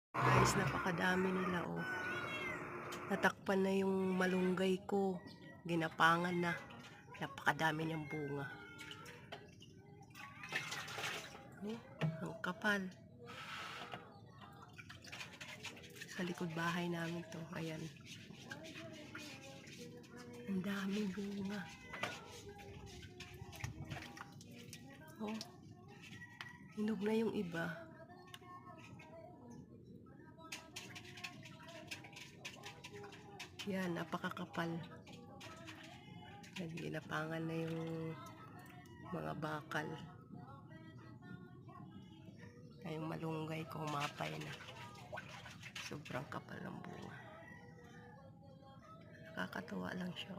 Guys, napakadami nila oh. Natakpan na yung malunggay ko. Ginapangan na. Napakadami niyang bunga. Oh, ang kapal. Sa likod bahay namin to. Ayan. Ang daming bunga. Oh. Hinog na yung iba. Yan, napakakapal. Ginapangan na yung mga bakal. Ay, yung malunggay ko umapay na. Sobrang kapal ng bunga. Nakakatuwa lang siya.